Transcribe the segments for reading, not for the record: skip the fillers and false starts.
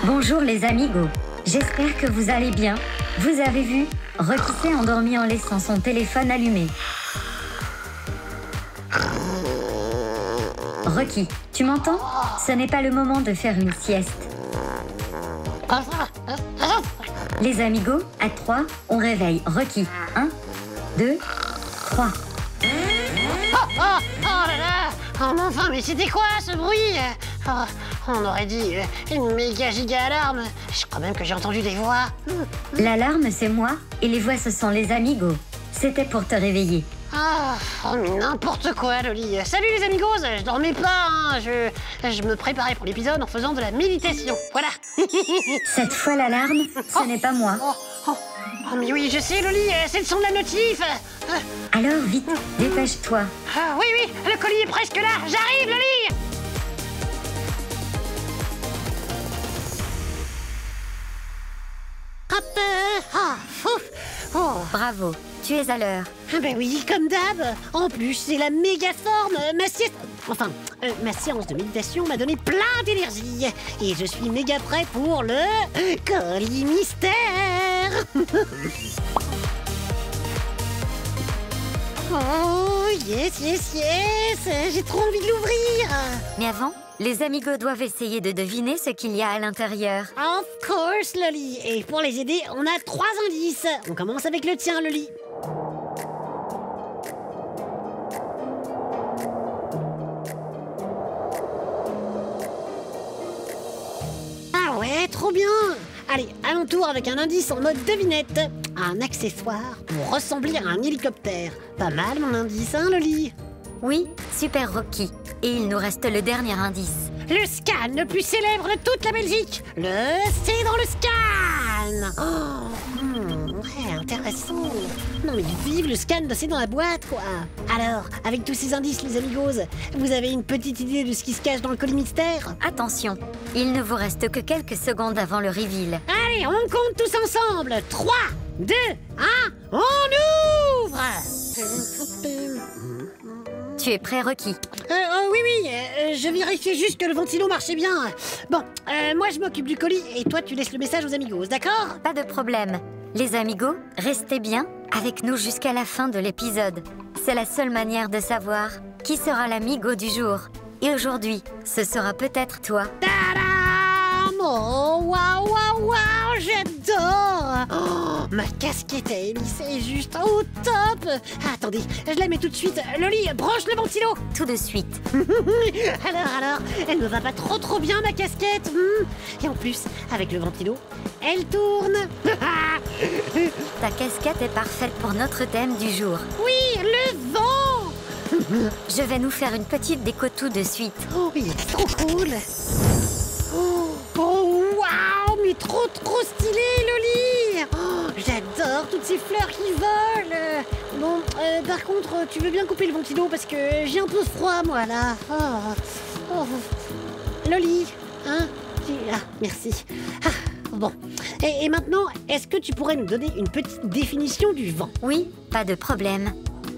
Bonjour les amigos, j'espère que vous allez bien. Vous avez vu, Rocky s'est endormi en laissant son téléphone allumé. Rocky, tu m'entends? Ce n'est pas le moment de faire une sieste. Les amigos, à 3, on réveille Rocky. 1, 2, 3. Oh là là! Oh mais enfin, mais c'était quoi ce bruit? On aurait dit une méga giga alarme. Je crois même que j'ai entendu des voix. L'alarme, c'est moi, et les voix, ce sont les amigos. C'était pour te réveiller. Oh mais n'importe quoi, Loli. Salut les amigos, je dormais pas, hein. Je me préparais pour l'épisode en faisant de la méditation. Voilà. Cette fois, l'alarme, ce n'est pas moi. Oh mais oui, je sais, Loli, c'est le son de la notif. Alors, vite, dépêche-toi. Oui, le colis est presque là. J'arrive, Loli. Hop. Bravo, tu es à l'heure. Ah ben oui, comme d'hab. En plus, c'est la méga forme. Ma séance de méditation m'a donné plein d'énergie. Et je suis méga prêt pour le colis mystère. Oh, yes. J'ai trop envie de l'ouvrir. Mais avant, les amigos doivent essayer de deviner ce qu'il y a à l'intérieur. Of course, Loli. Et pour les aider, on a 3 indices. On commence avec le tien, Loli. Ah ouais, trop bien. Allez, allons tour avec un indice en mode devinette. Un accessoire pour ressembler à un hélicoptère. Pas mal mon indice, hein, Loli? Oui, super Rocky. Et il nous reste le dernier indice. Le scan le plus célèbre de toute la Belgique. C'est dans le scan. Ouais, intéressant. Non mais vive le scan de c'est dans la boîte, quoi. Alors, avec tous ces indices, les amigos, vous avez une petite idée de ce qui se cache dans le colis mystère? Attention, il ne vous reste que quelques secondes avant le reveal. Allez, on compte tous ensemble. 3, 2, 1, on ouvre. Tu es prêt, Rocky? Oui, je vérifiais juste que le ventilo marchait bien. Bon, moi je m'occupe du colis et toi tu laisses le message aux amigos, d'accord? Pas de problème. Les amigos, restez bien avec nous jusqu'à la fin de l'épisode. C'est la seule manière de savoir qui sera l'amigo du jour. Et aujourd'hui, ce sera peut-être toi. Tadam! Oh, waouh, j'adore! Oh, ma casquette à hélice est juste au top! Attendez, je la mets tout de suite. Loli, branche le ventilo! Tout de suite. Alors, elle me va pas trop bien, ma casquette. Et en plus, avec le ventilo, elle tourne. Ta casquette est parfaite pour notre thème du jour. Oui, le vent! Je vais nous faire une petite déco tout de suite. Oh, il est trop cool! Oh, waouh, mais trop stylé, Loli! Oh, j'adore toutes ces fleurs qui volent! Bon, par contre, tu veux bien couper le ventilo parce que j'ai un peu froid, moi, là. Loli, hein? Merci. Bon. Et maintenant, est-ce que tu pourrais nous donner une petite définition du vent? Oui, pas de problème.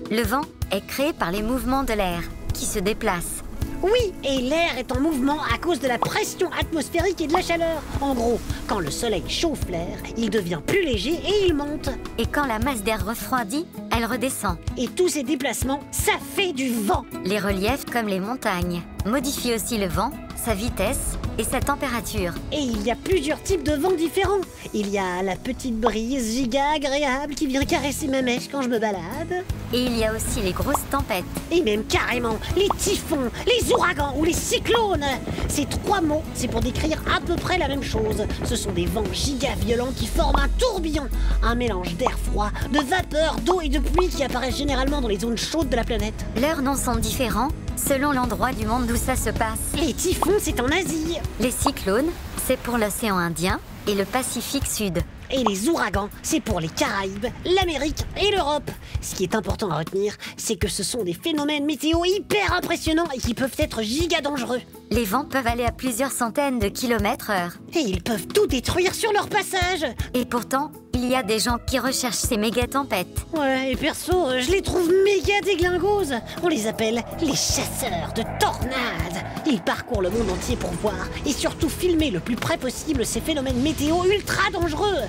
Le vent est créé par les mouvements de l'air qui se déplacent. Oui, et l'air est en mouvement à cause de la pression atmosphérique et de la chaleur. En gros, quand le soleil chauffe l'air, il devient plus léger et il monte. Et quand la masse d'air refroidit, elle redescend. Et tous ces déplacements, ça fait du vent. Les reliefs, comme les montagnes, modifient aussi le vent, sa vitesse et sa température. Et il y a plusieurs types de vents différents. Il y a la petite brise giga agréable qui vient caresser ma mèche quand je me balade. Et il y a aussi les grosses tempêtes. Et même carrément les typhons, les ouragans ou les cyclones. Ces 3 mots, c'est pour décrire à peu près la même chose. Ce sont des vents giga violents qui forment un tourbillon. Un mélange d'air froid, de vapeur, d'eau et de pluie qui apparaissent généralement dans les zones chaudes de la planète. Leurs noms sont différents selon l'endroit du monde où ça se passe. Les typhons, c'est en Asie. Les cyclones, c'est pour l'océan Indien et le Pacifique Sud. Et les ouragans, c'est pour les Caraïbes, l'Amérique et l'Europe. Ce qui est important à retenir, c'est que ce sont des phénomènes météo hyper impressionnants et qui peuvent être giga dangereux. Les vents peuvent aller à plusieurs centaines de kilomètres/heure. Et ils peuvent tout détruire sur leur passage. Et pourtant, il il y a des gens qui recherchent ces méga tempêtes. Ouais, et perso, je les trouve méga déglingoses. On les appelle les chasseurs de tornades. Ils parcourent le monde entier pour voir et surtout filmer le plus près possible ces phénomènes météo ultra dangereux.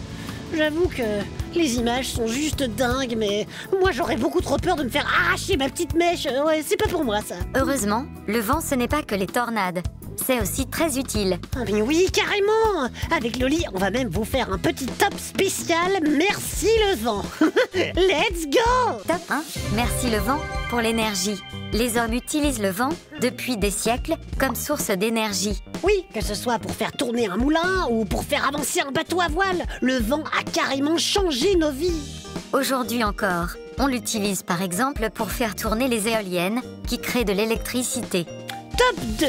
J'avoue que les images sont juste dingues, mais moi j'aurais beaucoup trop peur de me faire arracher ma petite mèche. Ouais, c'est pas pour moi ça. Heureusement, le vent ce n'est pas que les tornades. C'est aussi très utile. Ah mais oui, carrément. Avec Loli, on va même vous faire un petit top spécial Merci le vent. Let's go. Top 1. Merci le vent pour l'énergie. Les hommes utilisent le vent depuis des siècles comme source d'énergie. Oui, que ce soit pour faire tourner un moulin ou pour faire avancer un bateau à voile, le vent a carrément changé nos vies. Aujourd'hui encore, on l'utilise par exemple pour faire tourner les éoliennes qui créent de l'électricité. Top 2.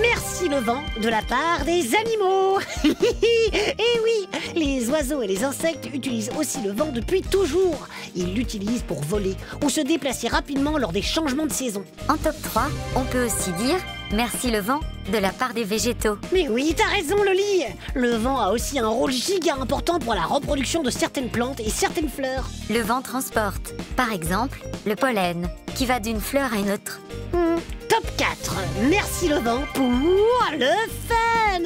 Merci le vent de la part des animaux. Et oui, les oiseaux et les insectes utilisent aussi le vent depuis toujours. Ils l'utilisent pour voler ou se déplacer rapidement lors des changements de saison. En top 3, on peut aussi dire merci le vent de la part des végétaux. Mais oui, t'as raison Loli. Le vent a aussi un rôle giga important pour la reproduction de certaines plantes et certaines fleurs. Le vent transporte, par exemple, le pollen, qui va d'une fleur à une autre. Top 4. Merci le vent pour le fun.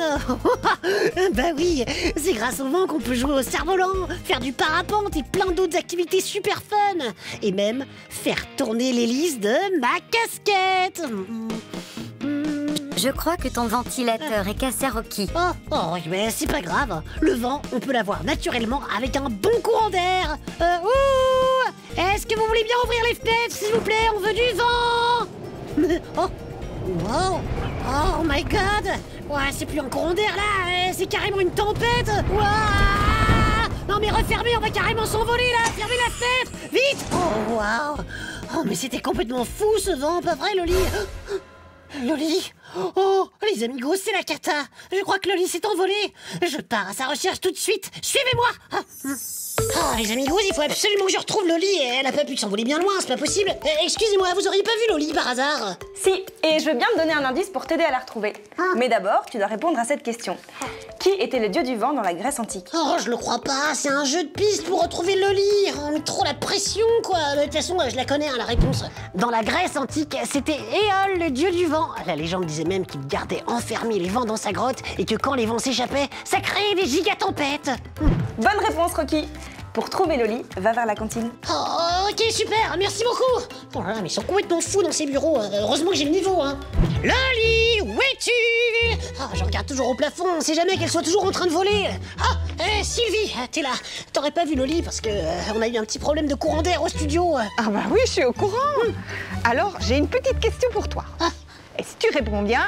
Bah oui, c'est grâce au vent qu'on peut jouer au cerf-volant, faire du parapente et plein d'autres activités super fun. Et même faire tourner l'hélice de ma casquette. Je crois que ton ventilateur est cassé, Rocky. Oh, mais c'est pas grave. Le vent, on peut l'avoir naturellement avec un bon courant d'air. Est-ce que vous voulez bien ouvrir les fenêtres, s'il vous plaît? On veut du vent. Oh, wow. Oh my god. Ouais, c'est plus un courant d'air là, c'est carrément une tempête. Ouah. Non mais refermez, on va carrément s'envoler là. Fermez la fenêtre, vite. Oh waouh. Oh mais c'était complètement fou ce vent, pas vrai Loli? Loli? Oh, les amigos, c'est la cata. Je crois que Loli s'est envolée. Je pars à sa recherche tout de suite. Suivez-moi. Les amigos, il faut absolument que je retrouve Loli. Elle a pas pu s'envoler bien loin, c'est pas possible. Excusez-moi, vous auriez pas vu Loli par hasard? Si, et je veux bien te donner un indice pour t'aider à la retrouver. Mais d'abord, tu dois répondre à cette question. Qui était le dieu du vent dans la Grèce antique? Oh, je le crois pas, c'est un jeu de piste pour retrouver Loli. Oh, mais trop la pression, quoi. De toute façon, je la connais, hein, la réponse. Dans la Grèce antique, c'était Éole, le dieu du vent. La légende disait même qu'il gardait enfermé les vents dans sa grotte et que quand les vents s'échappaient, ça créait des gigatempêtes. Bonne réponse, Rocky. Pour trouver Loli, va vers la cantine. Oh, ok, super, merci beaucoup. Oh là là, mais ils sont complètement fous dans ces bureaux. Heureusement que j'ai le niveau, hein. Loli, où es-tu? Je regarde toujours au plafond, on sait jamais qu'elle soit toujours en train de voler. Sylvie, t'es là. T'aurais pas vu Loli parce que on a eu un petit problème de courant d'air au studio. Ah bah oui, je suis au courant. Alors, j'ai une petite question pour toi. Et si tu réponds bien,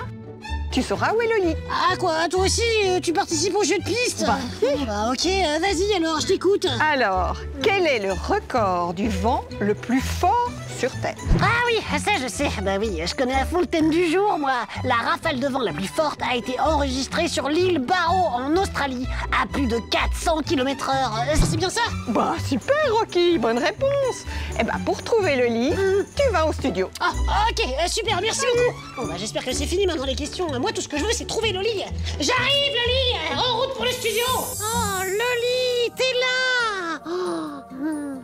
tu sauras où est Loli. Ah quoi, toi aussi, tu participes au jeu de piste? Bah ok, vas-y alors, je t'écoute. Alors, quel est le record du vent le plus fort sur Terre? Ah oui, ça je sais. Bah oui, je connais à fond le thème du jour, moi. La rafale de vent la plus forte a été enregistrée sur l'île Barrow, en Australie, à plus de 400 km/h. C'est bien ça? Bah super, Rocky, bonne réponse. Eh ben, pour trouver Loli, tu vas au studio. Ok, super, merci beaucoup. Bon bah j'espère que c'est fini maintenant les questions. Moi tout ce que je veux c'est trouver Loli. J'arrive Loli, en route pour le studio. Oh Loli, t'es là.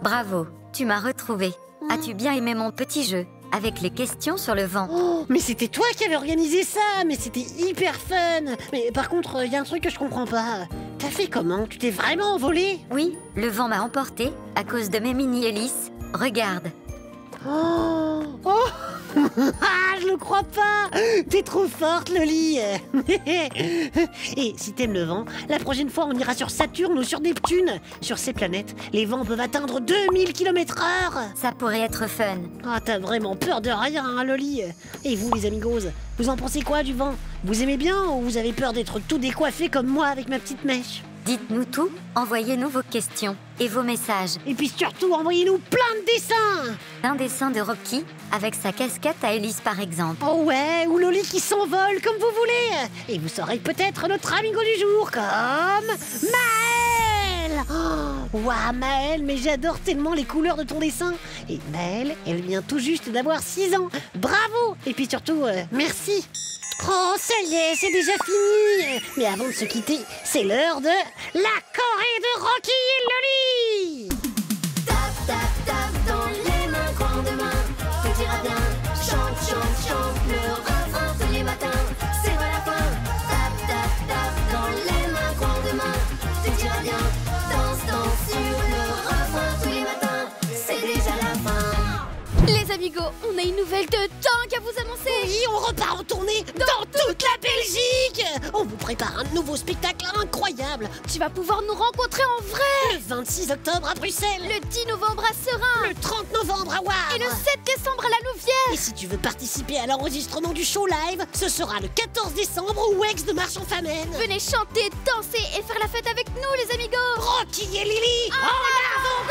Bravo, tu m'as retrouvé. As-tu bien aimé mon petit jeu avec les questions sur le vent? Mais c'était toi qui avais organisé ça, mais c'était hyper fun. Mais par contre, il y a un truc que je comprends pas. T'as fait comment? Tu t'es vraiment envolé? Oui, le vent m'a emporté à cause de mes mini-hélices. Regarde. Je le crois pas. T'es trop forte, Loli. Et si t'aimes le vent, la prochaine fois on ira sur Saturne ou sur Neptune. Sur ces planètes, les vents peuvent atteindre 2000 km/h. Ça pourrait être fun. T'as vraiment peur de rien, hein, Loli. Et vous, les amigos, vous en pensez quoi du vent? Vous aimez bien ou vous avez peur d'être tout décoiffé comme moi avec ma petite mèche? Dites-nous tout, envoyez-nous vos questions et vos messages. Et puis surtout, envoyez-nous plein de dessins. Un dessin de Rocky avec sa casquette à hélice par exemple. Oh ouais, ou Loli qui s'envole comme vous voulez. Et vous saurez peut-être notre amigo du jour comme Maël. Maëlle. Waouh, Maëlle, mais j'adore tellement les couleurs de ton dessin. Et Maëlle, elle vient tout juste d'avoir 6 ans. Bravo. Et puis surtout, merci. Oh, ça y est, c'est déjà fini. Mais avant de se quitter, c'est l'heure de la Corée de Rocky et Loli. Tape, tape, tape dans les mains, grand demain, tout ira bien. Chante, chante, chante le refrain tous les matins, c'est pas la fin. Tape, tape, tape dans les mains, grand demain, tout ira bien. Danse, danse sur le refrain tous les matins, c'est déjà la fin. Les amigos, on a une nouvelle de dingue à vous annoncer. Oui, on repart en tournée dans toute la Belgique. On vous prépare un nouveau spectacle incroyable. Tu vas pouvoir nous rencontrer en vrai. Le 26 octobre à Bruxelles. Le 10 novembre à Serein. Le 30 novembre à Wavre. Et le 7 décembre à la Louvière. Et si tu veux participer à l'enregistrement du show live, ce sera le 14 décembre au Wex de Marche-en-Famenne. Venez chanter, danser et faire la fête avec nous les amigos. Rocky et Lily en avant